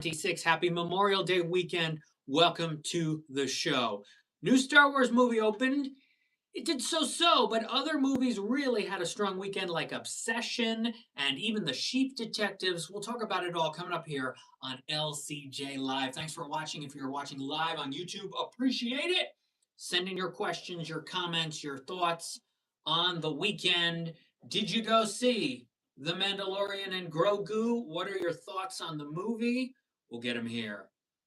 26. Happy Memorial Day weekend. Welcome to the show. New Star Wars movie opened. It did so, but other movies really had a strong weekend, like Obsession and even The Sheep Detectives. We'll talk about it all coming up here on LCJ Live. Thanks for watching. If you're watching live on YouTube, appreciate it. Send in your questions, your comments, your thoughts on the weekend. Did you go see The Mandalorian and Grogu? What are your thoughts on the movie? We'll get them here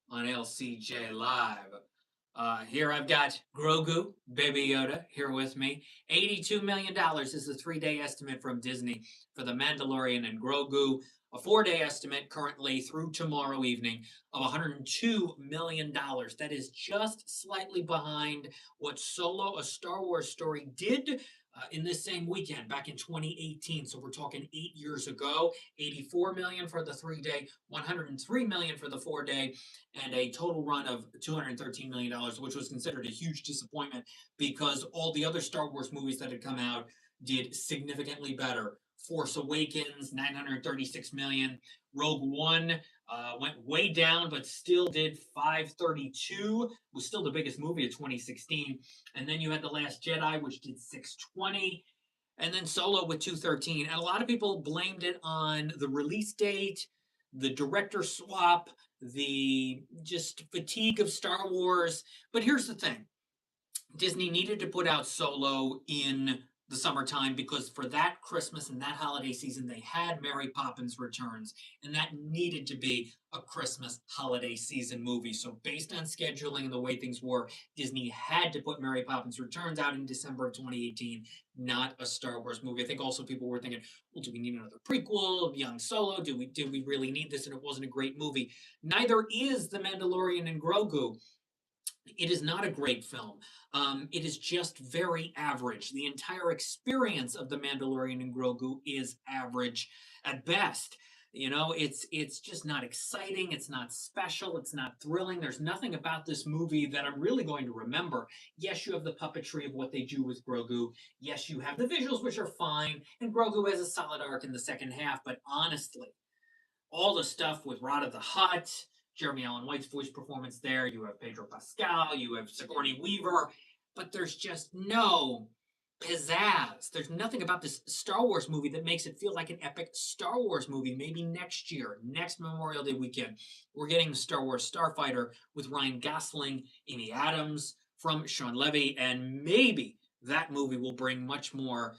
on LCJ Live. Here I've got Grogu, Baby Yoda, here with me. $82 million is the 3-day estimate from Disney for The Mandalorian and Grogu. A 4-day estimate currently through tomorrow evening of $102 million. That is just slightly behind what Solo, a Star Wars story, did in this same weekend back in 2018. So we're talking 8 years ago. 84 million for the 3-day, 103 million for the 4-day, and a total run of $213 million, which was considered a huge disappointment because all the other Star Wars movies that had come out did significantly better. Force Awakens, 936 million. Rogue One went way down, but still did 532. Was still the biggest movie of 2016. And then you had The Last Jedi, which did 620. And then Solo with 213. And a lot of people blamed it on the release date, the director swap, the just fatigue of Star Wars. But here's the thing. Disney needed to put out Solo in the summertime because for that Christmas and that holiday season, they had Mary Poppins Returns, and that needed to be a Christmas holiday season movie. So based on scheduling and the way things were, Disney had to put Mary Poppins Returns out in December of 2018, not a Star Wars movie. I think also people were thinking, well, do we need another prequel of Young Solo? Do we really need this? And it wasn't a great movie. Neither is The Mandalorian and Grogu. It is not a great film. It is just very average. The entire experience of The Mandalorian and Grogu is average at best. You know, it's just not exciting. It's not special. It's not thrilling. There's nothing about this movie that I'm really going to remember. Yes, you have the puppetry of what they do with Grogu. Yes, you have the visuals, which are fine. And Grogu has a solid arc in the second half. But honestly, all the stuff with Rod of the Hutt, Jeremy Allen White's voice performance there. You have Pedro Pascal, you have Sigourney Weaver, but there's just no pizzazz. There's nothing about this Star Wars movie that makes it feel like an epic Star Wars movie. Maybe next year, next Memorial Day weekend, we're getting the Star Wars Starfighter with Ryan Gosling, Amy Adams from Sean Levy, and maybe that movie will bring much more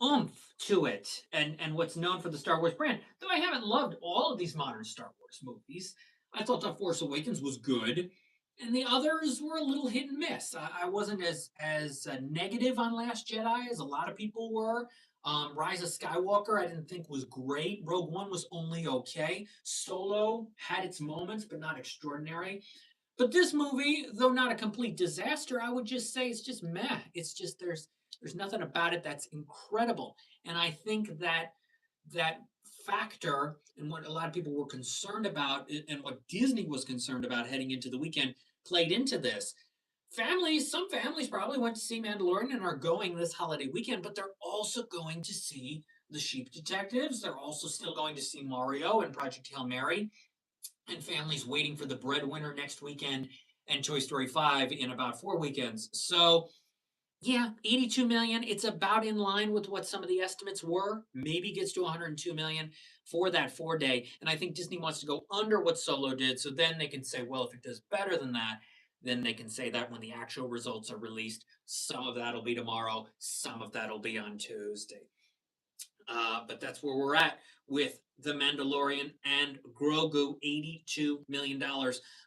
oomph to it and what's known for the Star Wars brand. Though I haven't loved all of these modern Star Wars movies. I thought The Force Awakens was good, and the others were a little hit and miss. I wasn't as negative on Last Jedi as a lot of people were. Rise of Skywalker, I didn't think was great. Rogue One was only okay. Solo had its moments, but not extraordinary. But this movie, though not a complete disaster, I would just say it's just meh. It's just there's nothing about it that's incredible. And I think that factor and what a lot of people were concerned about and what Disney was concerned about heading into the weekend played into this. Some families probably went to see Mandalorian and are going this holiday weekend, but they're also going to see The Sheep Detectives. They're also still going to see Mario and Project Hail Mary, and families waiting for The Breadwinner next weekend and Toy Story 5 in about 4 weekends. So yeah, 82 million. It's about in line with what some of the estimates were. Maybe gets to 102 million for that 4-day. And I think Disney wants to go under what Solo did. So then they can say, well, if it does better than that, then they can say that when the actual results are released. Some of that'll be tomorrow, some of that'll be on Tuesday. But that's where we're at with The Mandalorian and Grogu, $82 million.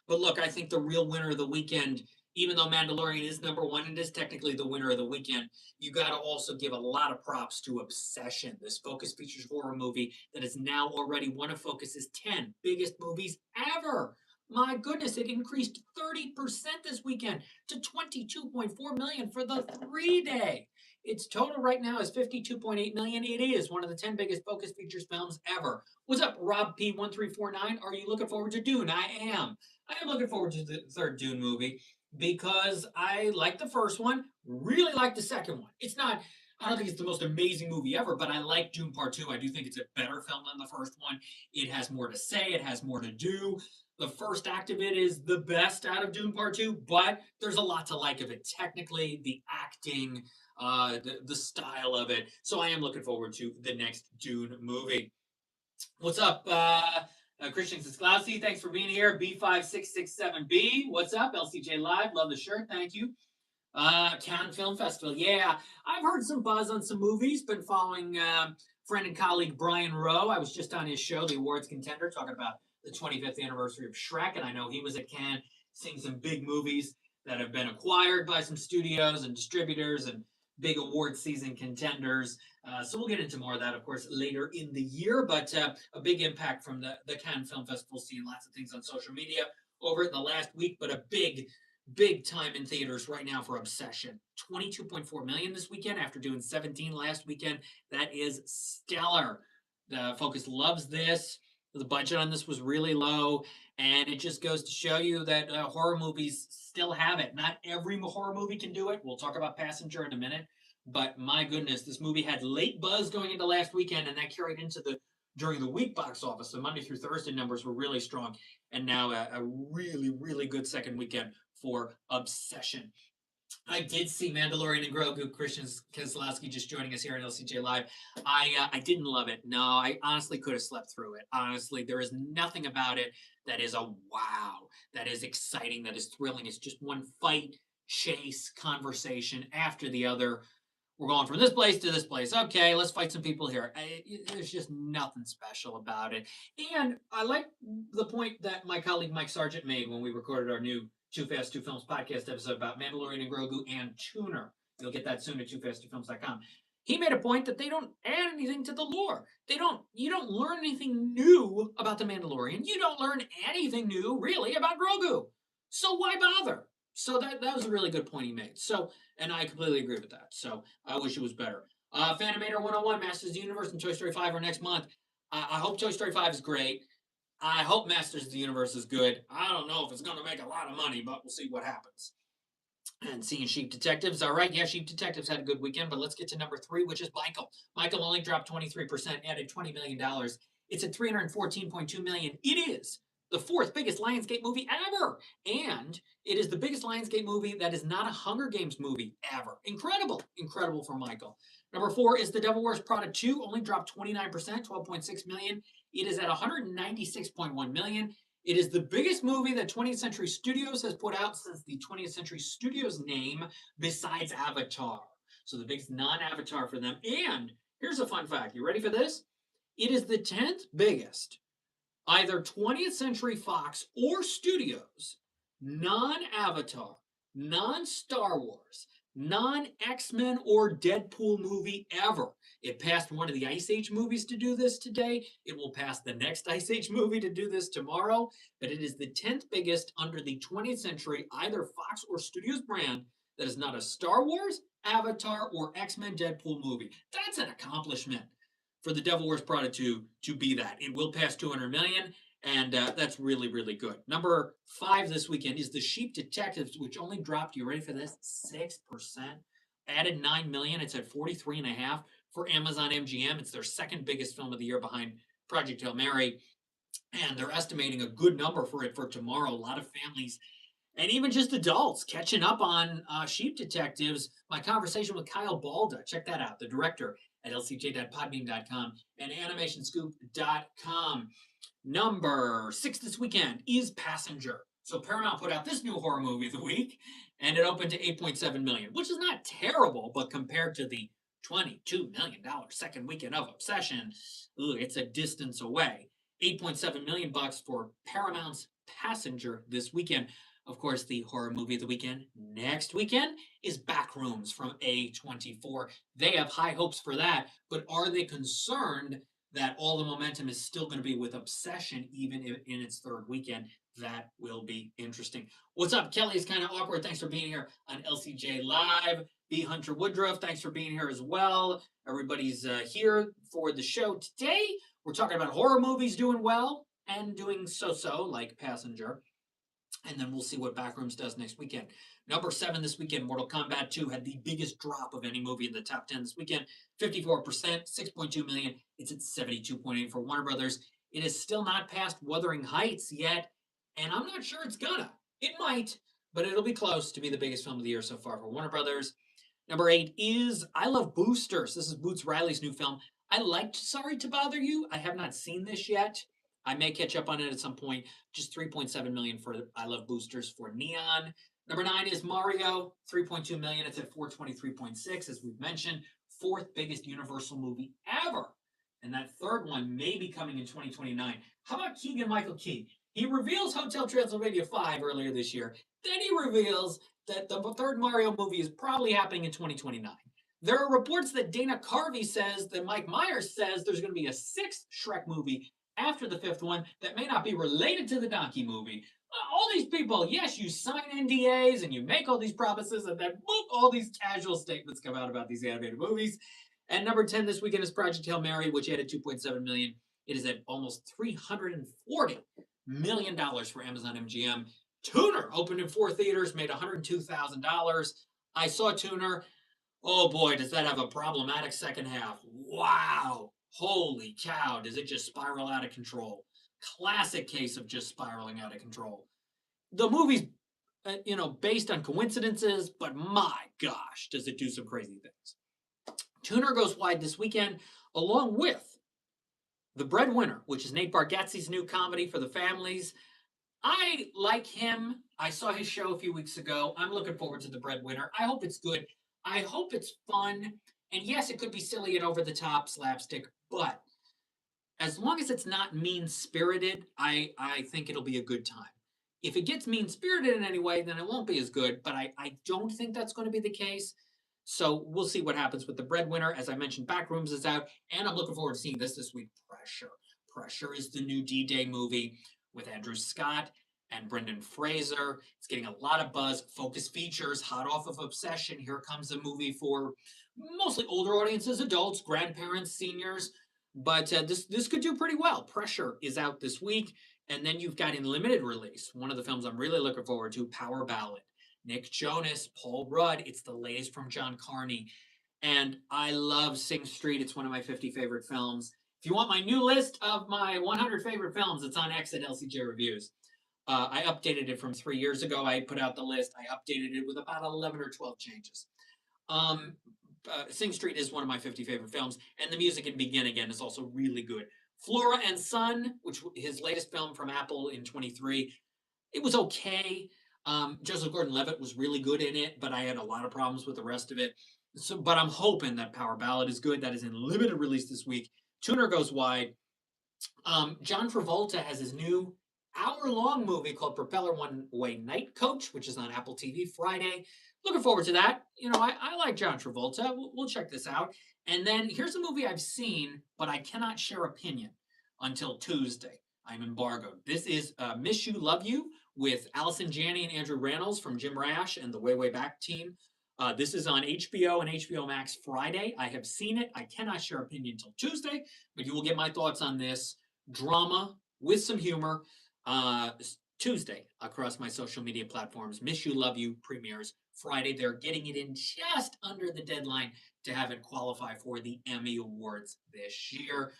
But look, I think the real winner of the weekend, even though Mandalorian is number one and is technically the winner of the weekend, you got to also give a lot of props to Obsession, this Focus Features horror movie that is now already one of Focus's 10 biggest movies ever. My goodness, it increased 30% this weekend to 22.4 million for the 3-day. Its total right now is 52.8 million. It is one of the 10 biggest Focus Features films ever. What's up, Rob P1349? Are you looking forward to Dune? I am. I am looking forward to the third Dune movie because I like the first one, really like the second one. It's not I don't think it's the most amazing movie ever, but I like Dune Part 2. I do think it's a better film than the first one. It has more to say, it has more to do. The first act of it is the best out of Dune Part 2, but there's a lot to like of it. Technically, the acting, the style of it. So I am looking forward to the next Dune movie. What's up, Christian Sisklowski? Thanks for being here. B5667B. What's up, LCJ Live? Love the shirt. Thank you. Cannes Film Festival. Yeah, I've heard some buzz on some movies. Been following friend and colleague Brian Rowe. I was just on his show, The Awards Contender, talking about the 25th anniversary of Shrek, and I know he was at Cannes seeing some big movies that have been acquired by some studios and distributors and big award season contenders. So we'll get into more of that, of course, later in the year. But a big impact from the Cannes Film Festival, seeing lots of things on social media over the last week, but a big time in theaters right now for Obsession. 22.4 million this weekend after doing 17 last weekend. That is stellar. The Focus loves this. The budget on this was really low, and it just goes to show you that horror movies still have it. Not every horror movie can do it. We'll talk about Passenger in a minute, but my goodness, this movie had late buzz going into last weekend, and that carried into the during the week box office. The Monday through Thursday numbers were really strong, and now a really good second weekend for Obsession. I did see Mandalorian and Grogu. Christian Keselowski just joining us here on LCJ Live. I didn't love it. No, I honestly could have slept through it. Honestly, there is nothing about it that is a wow, that is exciting, that is thrilling. It's just one fight, chase, conversation after the other. We're going from this place to this place. Okay, let's fight some people here. There's just nothing special about it. And I like the point that my colleague Mike Sargent made when we recorded our new Too Fast, Two Films podcast episode about Mandalorian and Grogu and Tuner. You'll get that soon at twofast2films.com. He made a point that they don't add anything to the lore. You don't learn anything new about the Mandalorian. You don't learn anything new, really, about Grogu. So why bother? So that was a really good point he made. So, and I completely agree with that. So I wish it was better. Fanimator 101, Masters of the Universe, and Toy Story 5 are next month. I hope Toy Story 5 is great. I hope Masters of the Universe is good. I don't know if it's going to make a lot of money, but we'll see what happens. And seeing Sheep Detectives. All right, yeah, Sheep Detectives had a good weekend, but let's get to number 3, which is Michael. Michael only dropped 23%, added $20 million. It's at $314.2 million. It is the 4th biggest Lionsgate movie ever. And it is the biggest Lionsgate movie that is not a Hunger Games movie ever. Incredible. Incredible for Michael. Number 4 is The Devil Wears Prada 2, only dropped 29%, $12.6 million. It is at $196.1 million. It is the biggest movie that 20th Century Studios has put out since the 20th Century Studios name, besides Avatar. So the biggest non-Avatar for them. And here's a fun fact. You ready for this? It is the 10th biggest, either 20th Century Fox or Studios, non-Avatar, non-Star Wars, non-X-Men or Deadpool movie ever. It passed one of the Ice Age movies to do this today. It will pass the next Ice Age movie to do this tomorrow. But it is the 10th biggest under the 20th Century, either Fox or Studios brand, that is not a Star Wars, Avatar, or X-Men Deadpool movie. That's an accomplishment for The Devil Wears Prada 2 to be that. It will pass 200 million, and that's really good. Number 5 this weekend is The Sheep Detectives, which only dropped, you ready for this, 6%. Added 9 million. It's at 43.5 for Amazon MGM. It's their second biggest film of the year behind Project Hail Mary, and they're estimating a good number for it for tomorrow. A lot of families and even just adults catching up on Sheep Detectives. My conversation with Kyle Balda, check that out, the director, at lcj.podbean.com and animationscoop.com. Number 6 this weekend is Passenger. So Paramount put out this new horror movie of the week, and it opened to $8.7 million, which is not terrible, but compared to the $22 million second weekend of Obsession, it's a distance away. $8.7 million for Paramount's Passenger this weekend. Of course, the horror movie of the weekend next weekend is Backrooms from A24. They have high hopes for that, but are they concerned that all the momentum is still going to be with Obsession even in its third weekend? That will be interesting. What's up, Kelly? It's kind of awkward. Thanks for being here on LCJ Live. B. Hunter Woodruff, thanks for being here as well. Everybody's here for the show today. We're talking about horror movies doing well and doing so-so, like Passenger. And then we'll see what Backrooms does next weekend. Number 7 this weekend, Mortal Kombat 2 had the biggest drop of any movie in the top 10 this weekend. 54%, 6.2 million. It's at 72.8 for Warner Brothers. It is still not past Wuthering Heights yet, and I'm not sure it's gonna. It might, but it'll be close to be the biggest film of the year so far for Warner Brothers. Number 8 is I Love Boosters. This is Boots Riley's new film. I liked Sorry to Bother You. I have not seen this yet. I may catch up on it at some point. Just 3.7 million for I Love Boosters for Neon. Number 9 is Mario, 3.2 million. It's at 423.6, as we've mentioned. Fourth biggest Universal movie ever. And that third one may be coming in 2029. How about Keegan Michael Key? He reveals Hotel Transylvania 5 earlier this year. Then he reveals that the third Mario movie is probably happening in 2029. There are reports that Dana Carvey says that Mike Myers says there's going to be a sixth Shrek movie after the fifth one that may not be related to the Donkey movie. All these people, yes, you sign NDAs and you make all these promises, and then boop, all these casual statements come out about these animated movies. And number 10 this weekend is Project Hail Mary, which added 2.7 million. It is at almost $340 million for Amazon MGM. Tuner opened in 4 theaters, made $102,000. I saw Tuner. Oh boy, does that have a problematic second half. Wow. Holy cow, does it just spiral out of control? Classic case of just spiraling out of control. The movie's, based on coincidences, but my gosh, does it do some crazy things. Tuner goes wide this weekend, along with The Breadwinner, which is Nate Bargatze's new comedy for the families. I like him. I saw his show a few weeks ago. I'm looking forward to The Breadwinner. I hope it's good. I hope it's fun. And yes, it could be silly and over the top slapstick, but as long as it's not mean spirited, I think it'll be a good time. If it gets mean spirited in any way, then it won't be as good, but I don't think that's going to be the case. So we'll see what happens with The Breadwinner. As I mentioned, Backrooms is out, and I'm looking forward to seeing this week. Pressure. Pressure is the new D-Day movie with Andrew Scott and Brendan Fraser. It's getting a lot of buzz. Focus Features, hot off of Obsession. Here comes a movie for mostly older audiences, adults, grandparents, seniors. But this could do pretty well. Pressure is out this week. And then you've got in limited release, one of the films I'm really looking forward to, Power Ballad. Nick Jonas, Paul Rudd. It's the latest from John Carney. And I love Sing Street. It's one of my 50 favorite films. If you want my new list of my 100 favorite films, it's on X at LCJ Reviews. I updated it from 3 years ago. I put out the list. I updated it with about 11 or 12 changes. Sing Street is one of my 50 favorite films, and the music in Begin Again is also really good. Flora and Son, which his latest film from Apple in 23, it was okay. Joseph Gordon-Levitt was really good in it, but I had a lot of problems with the rest of it. But I'm hoping that Power Ballad is good. That is in limited release this week. Tuner goes wide. John Travolta has his new hour-long movie called Propeller One-Way Night Coach, which is on Apple TV Friday. Looking forward to that. I like John Travolta. We'll check this out. And then here's a movie I've seen, but I cannot share opinion until Tuesday. I'm embargoed. This is Miss You, Love You with Allison Janney and Andrew Rannells from Jim Rash and the Way Way Back team. This is on HBO and HBO Max Friday. I have seen it. I cannot share opinion until Tuesday, but you will get my thoughts on this drama with some humor Tuesday across my social media platforms. Miss You, Love You premieres Friday. They're getting it in just under the deadline to have it qualify for the Emmy Awards this year.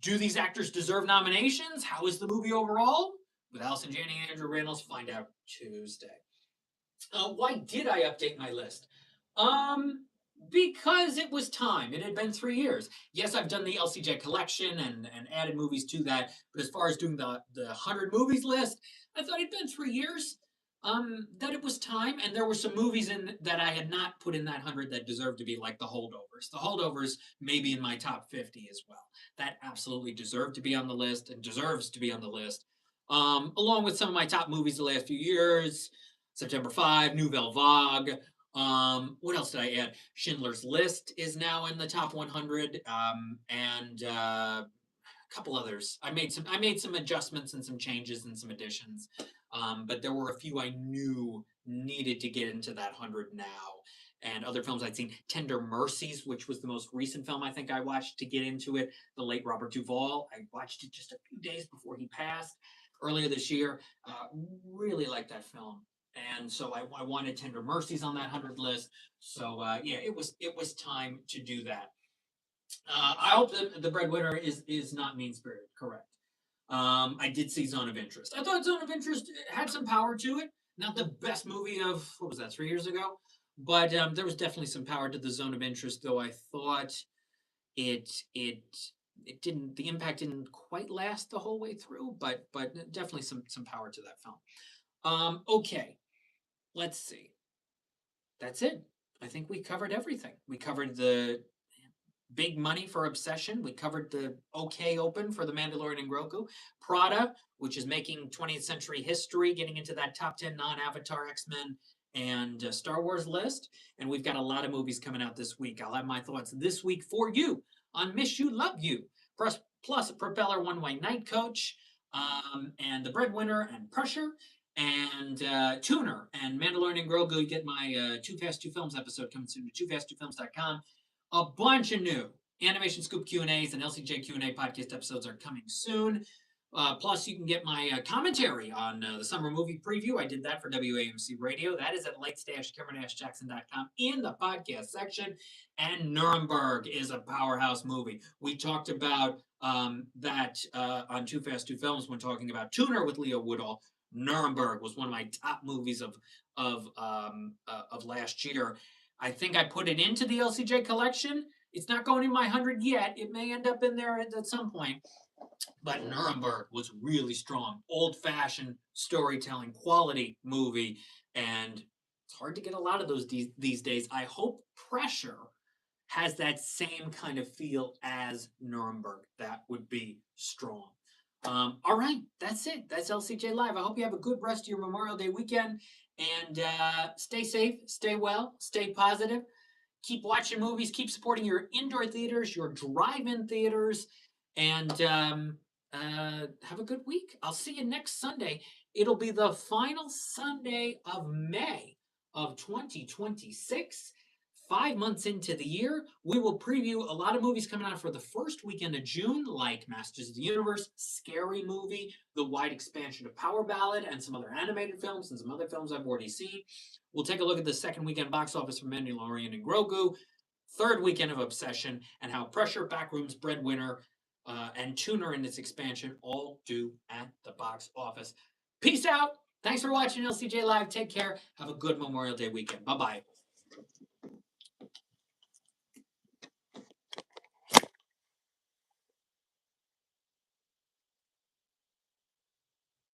Do these actors deserve nominations? How is the movie overall? With Allison Janney and Andrew Rannells, find out Tuesday. Why did I update my list? Because it was time. It had been 3 years. Yes, I've done the LCJ collection and added movies to that. But as far as doing the 100 movies list, I thought it'd been 3 years. That it was time. And there were some movies in that I had not put in that 100 that deserved to be, like The Holdovers. The Holdovers may be in my top 50 as well. That absolutely deserved to be on the list and deserves to be on the list. Along with some of my top movies the last few years. September 5, Nouvelle Vague. What else did I add? Schindler's List is now in the top 100, and a couple others. I made some adjustments and some changes and some additions, but there were a few I knew needed to get into that 100 now. And other films I'd seen, Tender Mercies, which was the most recent film I think I watched to get into it. The late Robert Duvall. I watched it just a few days before he passed. earlier this year. Uh, really liked that film. And so I wanted Tender Mercies on that 100 list. So yeah, it was time to do that. I hope that the breadwinner is not mean spirited. Correct. I did see Zone of Interest. I thought Zone of Interest had some power to it. Not the best movie of what was that 3 years ago, but there was definitely some power to the Zone of Interest. Though I thought it it it didn't the impact didn't quite last the whole way through, but definitely some power to that film. Okay, let's see. That's it. I think we covered everything. We covered the big money for Obsession. We covered the okay open for the Mandalorian and Grogu. Prada, which is making 20th century history, getting into that top 10 non-Avatar X-Men and Star Wars list. And we've got a lot of movies coming out this week. I'll have my thoughts this week for you on Miss You, Love You, plus Propeller One Way Night Coach, and The Breadwinner and Pressure, and Tuner and Mandalorian and Grogu. You get my Too Fast Two Films episode coming soon to toofast2films.com. A bunch of new Animation Scoop Q&As and LCJ Q&A podcast episodes are coming soon. Plus, you can get my commentary on the summer movie preview. I did that for WAMC Radio. That is at lights-cameron-jackson.com in the podcast section. And Nuremberg is a powerhouse movie. We talked about that on Too Fast Two Films when talking about Tuner with Leo Woodall. Nuremberg was one of my top movies of last year. I think I put it into the LCJ collection. It's not going in my 100 yet. It may end up in there at some point. But Nuremberg was really strong. Old fashioned storytelling, quality movie. And it's hard to get a lot of those these days. I hope Pressure has that same kind of feel as Nuremberg. That would be strong. All right, that's it. That's LCJ Live. I hope you have a good rest of your Memorial Day weekend. And stay safe, stay well, stay positive. Keep watching movies, keep supporting your indoor theaters, your drive in theaters, and have a good week. I'll see you next Sunday. It'll be the final Sunday of May of 2026. 5 months into the year, we will preview a lot of movies coming out for the first weekend of June, like Masters of the Universe, Scary Movie, the wide expansion of Power Ballad, and some other animated films and some other films I've already seen. We'll take a look at the second weekend box office for Mandalorian and Grogu, third weekend of Obsession, and how Pressure, Backrooms, Breadwinner, and Tuner in its expansion all do at the box office. Peace out. Thanks for watching LCJ Live. Take care. Have a good Memorial Day weekend. Bye bye.